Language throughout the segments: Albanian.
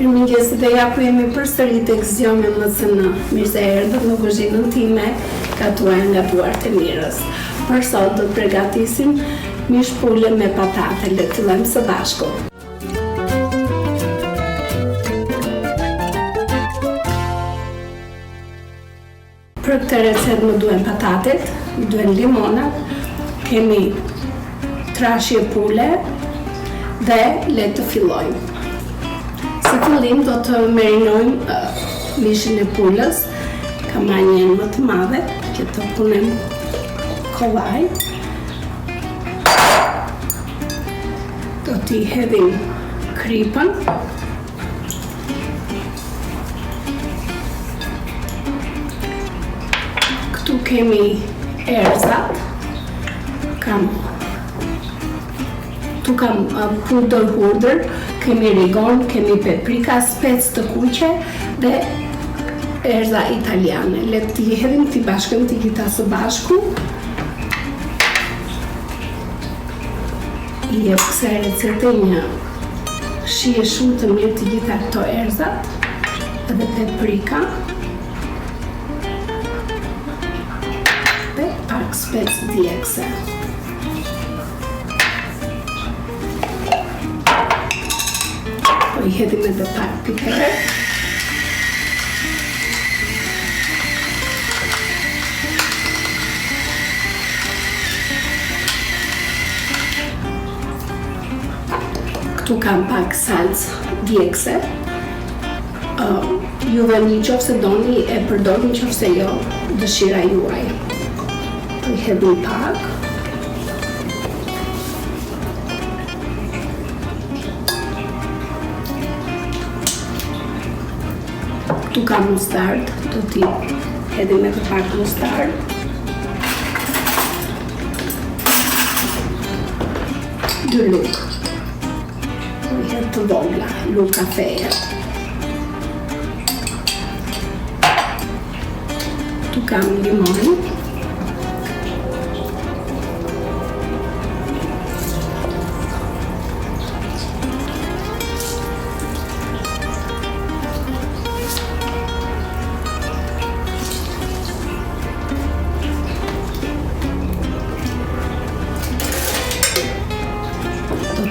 Mirëmëngjes, dhe ja ku jemi përsëri tek zgjomi MCN. Mirë se erdhët në kuzhinën time, gatuar nga duart e Mirës. Për sot do të përgatisim mish pule me patate. Le të fillojmë së bashku. Për këtë recetë më duhen patatet, më duhen limonat, kemi trashje pule dhe le të fillojmë. Së fillim do të marinojmë mishin e pulës, ka manjen më të madhe, që të punem kollaj. Do t'i hedhim kripën. Këtu kemi erëzat, kam pudër hudër, kemi rigon, kemi paprika, spec të kuqe dhe erëza italiane. Le t'i hedhim t'i bashkëm t'i gjitha së bashku. I jep kësaj recete një shije shumë të mirë t'i gjitha këto erëzat dhe paprika dhe pak spec djegëse. I hedhim edhe pak piper. Këtu kam pak salcë djegëse. Juve nëse doni e përdorni, nëse jo, dëshira juaj. I hedhim pak. Tu kam mustard, do t'i hedhim edhe pak mustard. Dy luk. Do i hedh të vogla, luk kafeje. Tu kam limon.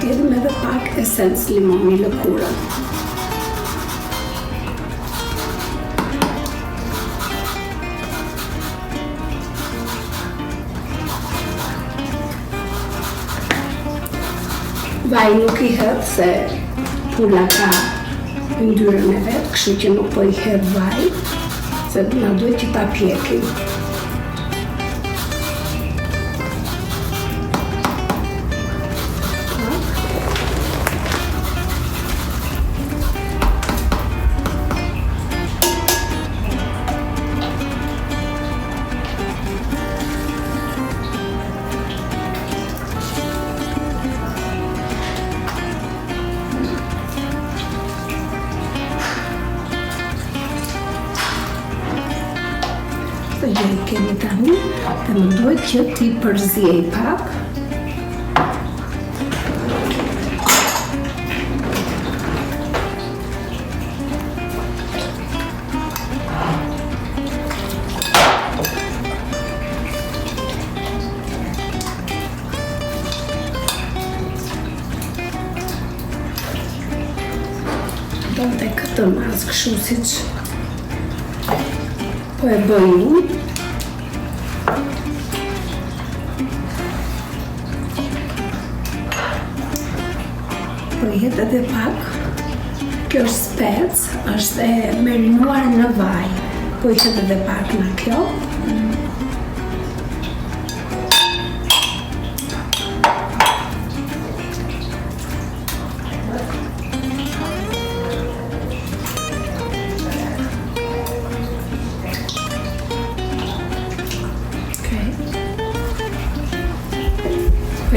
Hedhim edhe pak esencë limoni lëkurën. Vaj nuk i hedh se pula ka yndyrën e vet, kështu që nuk po i hedh vaj, se na duhet që ta pjekim. Dhe kemi tani dhe më duhet që t'i përziej pak. Do të këtë mas kështu siç po e bëj unë. Po i hedh edhe pak. Kjo është spec, është e marinuar në vaj. Po i hedh edhe pak nga kjo.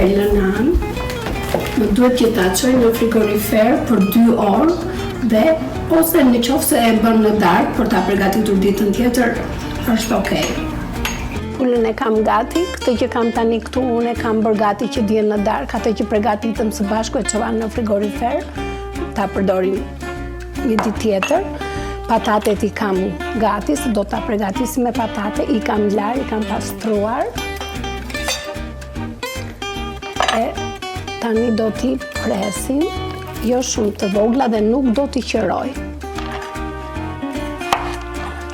Lënan, më duhet që ta çoj në frigorifer për 2 orë dhe ose në qoftë se e bën në darkë për ta përgatitur ditën tjetër, është okay. Pulën e kam gati, këtë që kam tani këtu unë e kam bërë gati që dihen në darkë, atë që përgatitëm së bashku e çova në frigorifer, ta përdorim një ditë tjetër. Patatet i kam gati, se do ta përgatisim me patate, i kam larë, i kam pastruar. E tani do t'i presim, jo shumë të vogla dhe nuk do t'i qëroj.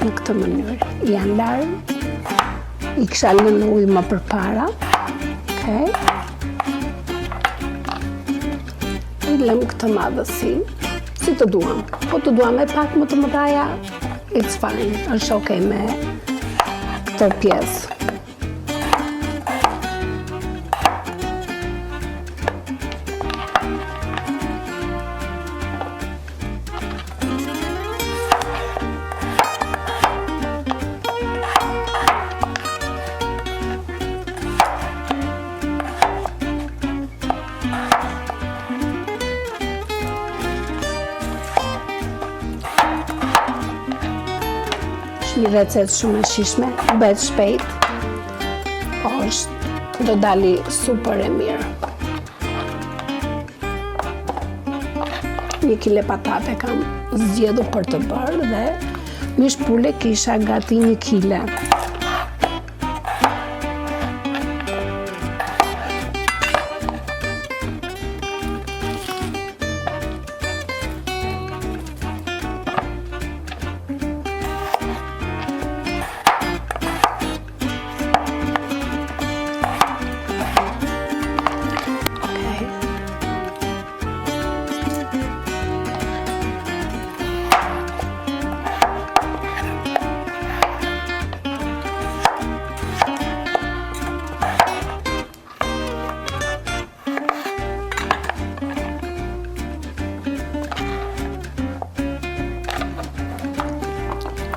Në këtë mënyrë. Janë larë, i kisha lënë ujë më përpara. Okej. I lëm këtë madhësi, si të duam. Po të duam e pak më të mëdhaja, it's fine, është okej me këtë pjesë. Një recet shumë e shishme, bëhet shpejt, po do dali super e mirë. 1 kile patate kam zgjedhur për të bërë dhe mish pule kisha gati 1 kile.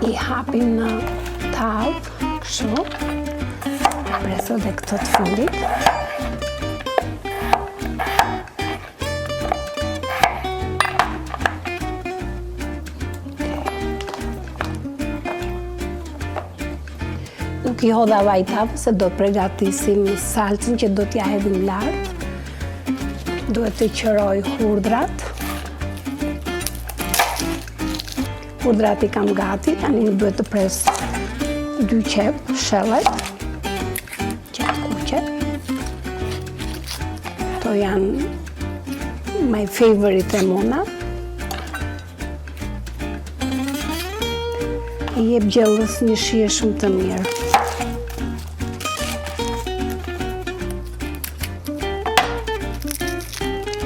I hapim në tavë, kështu, preso dhe këtë të fundit. Nuk i hodha vaj tavë, se do të përgatisim salcën që do t'ja hedhim lartë. Duhet të qëroj hurdrat. Hurdrat i kam gati, tani nuk duhet të pres 2 qep, shellet, qep kuqe. To janë my favorite e mona. I jep gjellës një shije shumë të mirë.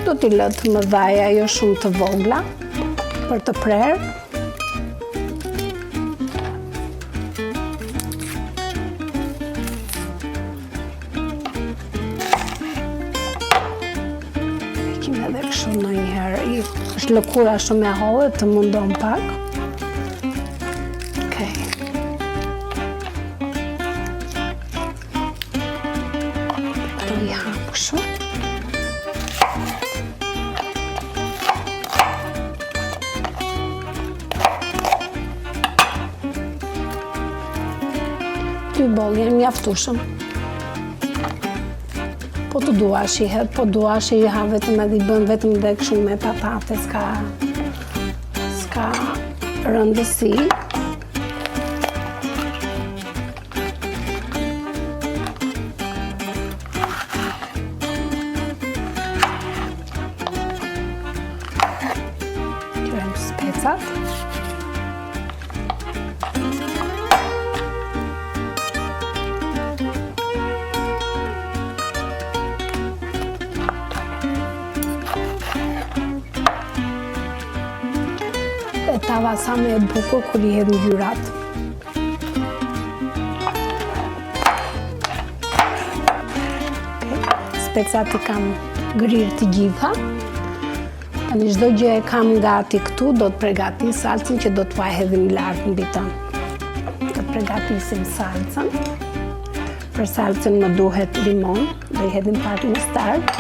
Do t'i lë të mëdhaja, jo shumë të vogla, për të prerë. Edhe kështu në njëherë, është lëkura shumë e hollë, të mundon pak. Okej. Këto i hapë kështu. Dy boll janë mjaftueshëm. Po të duash i hedh, po duash i ha vetëm edhe i bën vetëm dhe kështu me patate, s'ka rëndësi. Qërëm specat. Tava sa me e bukur kur i hedh ngjyrat. Specat i kam grirë të gjitha. Tani çdo gjë e kam gati këtu, do të përgatis salcën që do t'ua hedhim lart mbi të. Do të përgatisim salcën. Për salcën më duhet limon, do i hedhim pak mustard.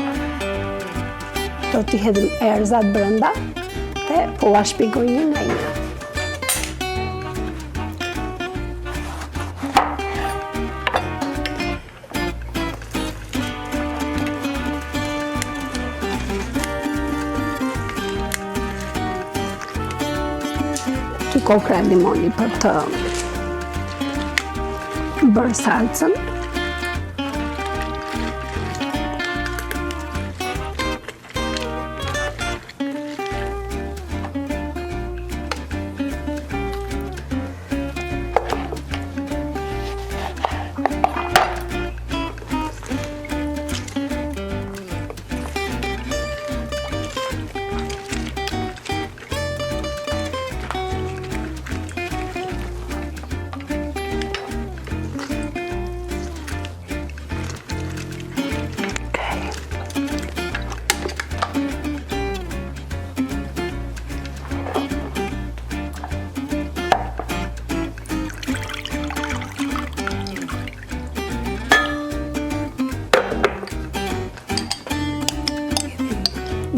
Do t'i hedhim erëzat brenda. Po a shpjegoj një nga një. 2 kokra limoni për të bërë salcën.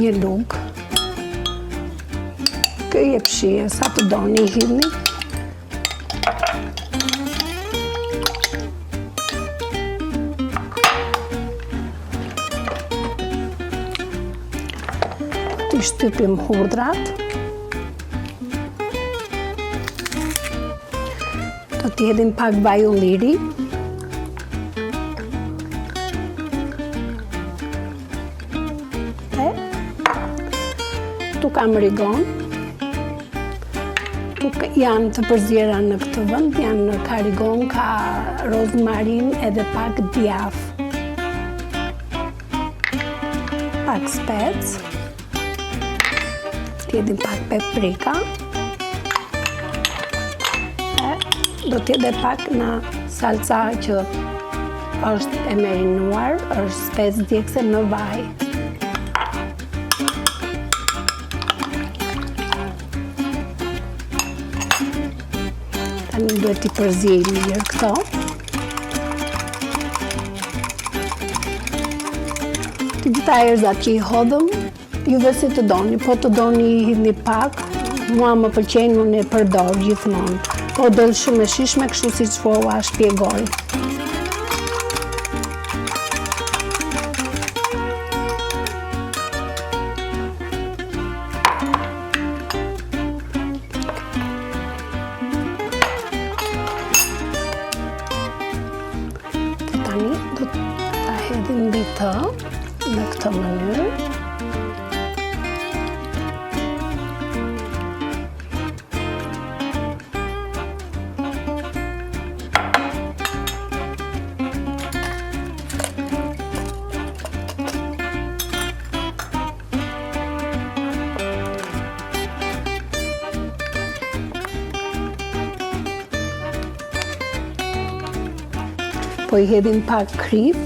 Një lugë. Kjo jep shije, sa të doni i hidhni. T'i shtypim hudrat. Do t'i hedhim pak vaj ulliri. Tu kam rigon, janë të përzjera në këtë vend, janë ka rigon, ka rozmarin edhe pak djaf, pak spec, t'jedin pak paprika, do t'jede pak në salca që është e marinuar, është spec djekse në vaj. Tani duhet t'i përzjej mirë këto. Të gjitha erëzat që i hodhëm, juve si të doni, po të doni i hidhni pak, mua më pëlqejnë, unë e përdor gjithmonë. Po del shumë e shishme, kështu si që po ua shpjegoj. Do ta hedhim mbi të në këtë mënyrë. Po i hedhim pak krip.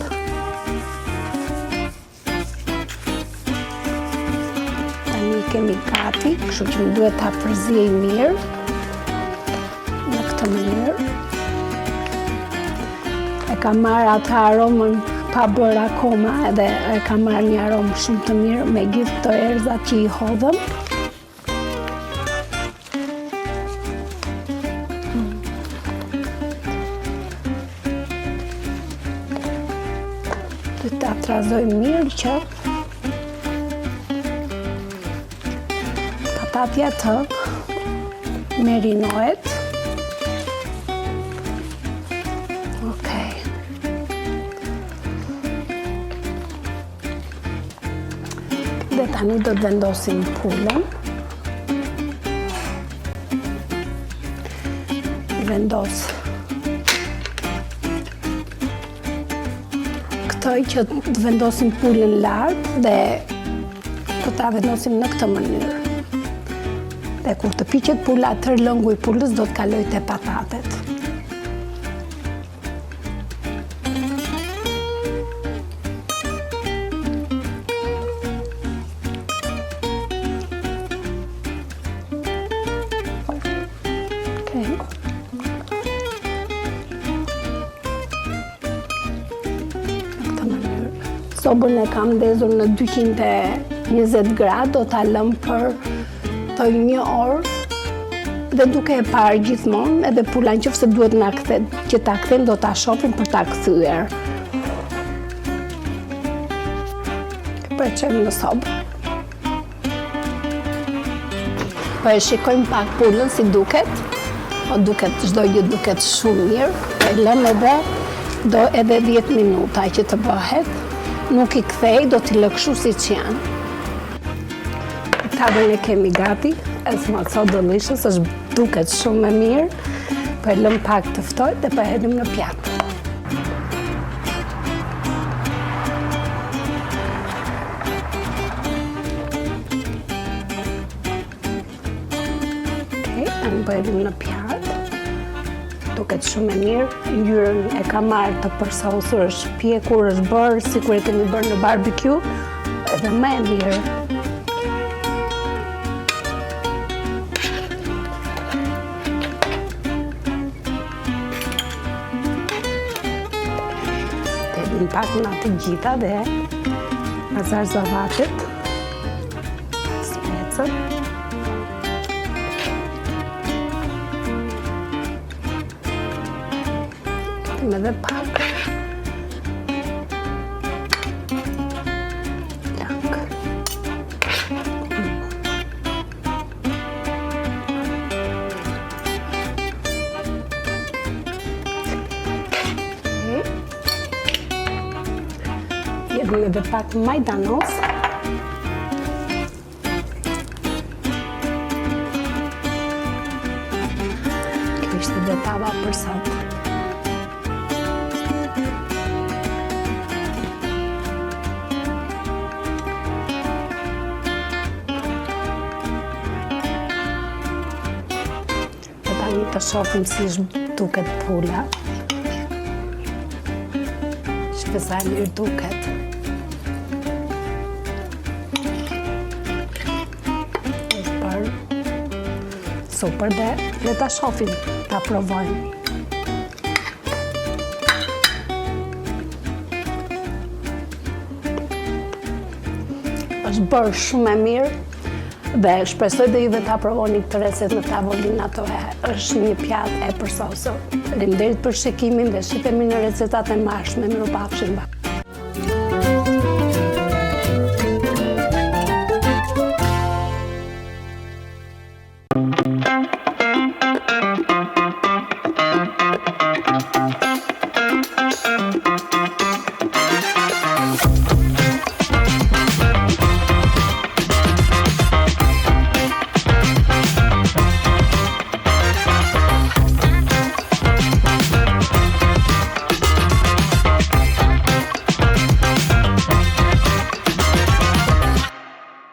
Tani kemi gati, kështu që më duhet ta përzjej mirë në këtë mënyrë. E kam marrë atë aromën pa bërë akoma edhe e kam marrë një aromë shumë të mirë me gjithë këto erëzat që i hodhëm. Ta trazojmë mirë që patatja të marinohet. Okej. Dhe tani do të vendosim pulën. Vendos që të vendosim pulën lartë dhe do ta vendosim në këtë mënyrë. Dhe kur të piqet pula, tërë lëngu i pulës do të kaloj te patatet. Sobën e kam ndezur në 220 gradë, do ta lëm për të 1 orë dhe duke e parë gjithmonë edhe pula nëse duhet na kthet, që ta kthem do ta shohim për ta kthyer. Po e çem në sobë. Po e shikojmë pak pulën si duket. Po duket, çdo gjë duket shumë mirë. E lëm edhe do edhe 10 minuta që të bëhet. Nuk I kthej, do t'i lë kështu siç janë. Tavën e kemi gati. It's so delicious, është duket shumë e mirë. Po e lëm pak të ftohtë dhe po e hedhim në pjatë. Në bëjmë në pjatë, duket shumë e mirë, ngjyrën e ka marrë të përsosur, është pjekur, është bërë, sikur e kemi bërë në barbecue, edhe më e mirë. Të pak në të gjitha dhe azar zavatit, specët. Edhe pak lang. Jedhëm edhe pak majdanos. Kjo ishte dhe tava për sot. Të shohim si duket pula. Shikoj sa mirë duket. Është bërë super dhe le ta shohim, ta provojmë. Është bërë shumë e mirë. Dhe shpresoj dhe juve ta provoni këtë recetë në tavolina tuaj. Është një pjatë e përsosur. Faleminderit për shikimin dhe shihemi në recetat e mbarshme. Mirupafshim.